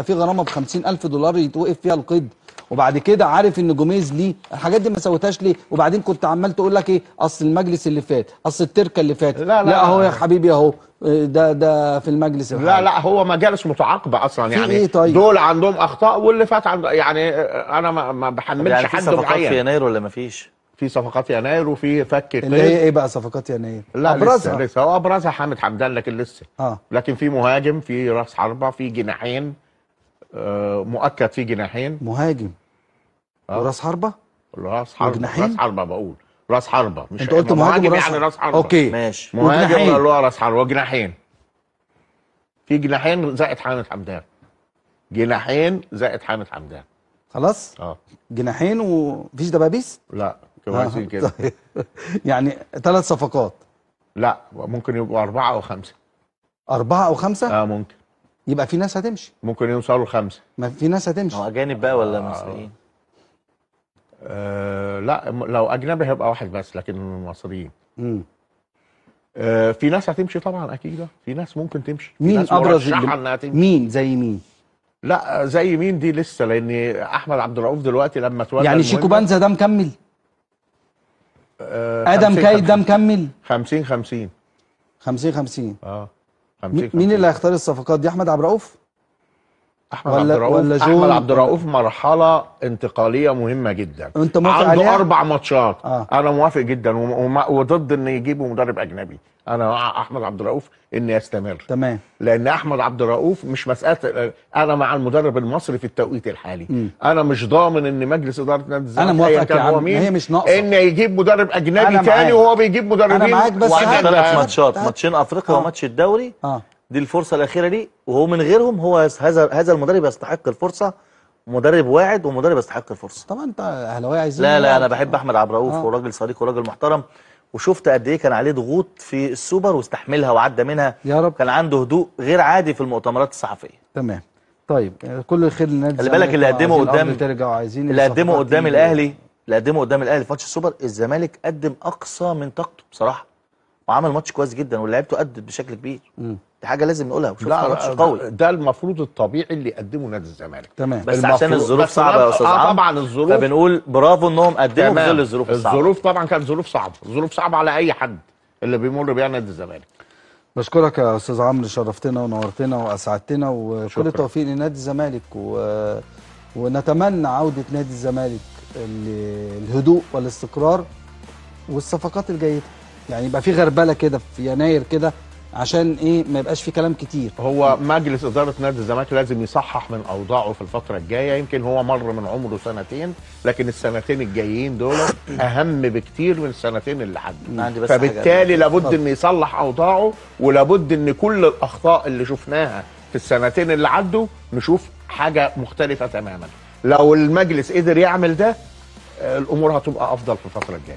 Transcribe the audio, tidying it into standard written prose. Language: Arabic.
في غرامه ب 50,000 دولار يتوقف فيها القيد، وبعد كده عارف ان جوميز ليه الحاجات دي ما سويتهاش ليه؟ وبعدين كنت عمال تقول لك ايه؟ اصل المجلس اللي فات، اصل التركه اللي فاتت. لا اهو يا حبيبي اهو، ده في المجلس الحالي. لا هو مجالس متعاقبه اصلا يعني. إيه طيب؟ دول عندهم اخطاء واللي فات يعني انا ما بحملش يعني حد في صفقات معين. في يناير ولا ما فيش؟ في صفقات يناير وفي فك قيد. اللي هي ايه بقى صفقات يناير؟ لا ابرزها لسه هو ابرزها حامد حمدان، لكن لسه لكن في مهاجم، في راس حربه، في جناحين، مؤكد في جناحين. مهاجم وراس حربه؟ راس حربه راس حربه بقول راس حربه، مش انت قلت مهاجم يعني راس حربه. اوكي ماشي. مهاجم اللي هو راس حربه وجناحين. في جناحين زائد حامد حمدان. جناحين زائد حامد حمدان. خلاص؟ جناحين ومفيش دبابيس؟ لا كويسين كده. طيب. يعني 3 صفقات. لا ممكن يبقوا 4 أو 5. 4 أو 5؟ ممكن. يبقى في ناس هتمشي. ممكن يوصلوا 5. ما في ناس هتمشي. هو أجانب بقى ولا مصريين؟ لا لو أجنبي هيبقى واحد بس، لكن مصريين. في ناس هتمشي طبعا أكيد. في ناس ممكن تمشي. مين أبرز مين زي مين؟ لا زي مين دي لسه، لأن أحمد عبد الرؤوف دلوقتي لما اتولى يعني شيكو بنزا ده مكمل؟ ادم كايد ده مكمل؟ 50 50 50 50. 50. مين اللي هيختار الصفقات دي؟ احمد عبد الرؤوف؟ احمد عبد الرؤوف مرحله انتقاليه مهمه جدا. انت موافق عنده عليها؟ 4 ماتشات. انا موافق جدا وضد ان يجيبوا مدرب اجنبي. انا مع احمد عبد الرؤوف ان يستمر. تمام. لان احمد عبد الرؤوف مش مساله، انا مع المدرب المصري في التوقيت الحالي. انا مش ضامن ان مجلس اداره نادي الزمالك انا موافق يا عم، هي مش ناقصه ان يجيب مدرب اجنبي تاني وهو بيجيب مدربين. انا معاك بس 3 ماتشات، ماتشين افريقيا وماتش الدوري. دي الفرصه الاخيره ليه، وهو من غيرهم هو هذا المدرب يستحق الفرصه. مدرب واعد ومدرب يستحق الفرصه. طبعا انت اهلاوي عايزين. لا انا بحب احمد عبد الرؤوف وراجل صديق وراجل محترم، وشفت قد ايه كان عليه ضغوط في السوبر واستحملها وعدى منها. يا رب. كان عنده هدوء غير عادي في المؤتمرات الصحفيه. تمام. طيب كل الخير للنادي خلي بالك اللي قدمه قدام اللي قدمه قدام الاهلي في ماتش السوبر، الزمالك قدم اقصى من طاقته بصراحه، وعمل ماتش كويس جدا ولعبته ادت بشكل كبير. دي حاجه لازم نقولها. لا ماتش قوي، ده المفروض الطبيعي اللي يقدمه نادي الزمالك. تمام. بس عشان الظروف صعبه يا استاذ عمرو. طبعا الظروف، فبنقول برافو انهم قدموا في ظل الظروف الصعبه. الظروف طبعا كانت ظروف صعبه على اي حد اللي بيمر بيها نادي الزمالك. بشكرك يا استاذ عمرو، شرفتنا ونورتنا واسعدتنا، وكل التوفيق لنادي الزمالك ونتمنى عوده نادي الزمالك الهدوء والاستقرار والصفقات الجيده. يعني يبقى في غربله كده في يناير كده، عشان ايه ما يبقاش في كلام كتير. هو مجلس اداره نادي الزمالك لازم يصحح من اوضاعه في الفتره الجايه. يمكن هو مر من عمره 2 سنين، لكن السنتين الجايين دول اهم بكتير من السنتين اللي عدوا. فبالتالي لابد ان يصلح اوضاعه، ولابد ان كل الاخطاء اللي شفناها في السنتين اللي عدوا نشوف حاجه مختلفه تماما. لو المجلس قدر يعمل ده، الامور هتبقى افضل في الفتره الجايه.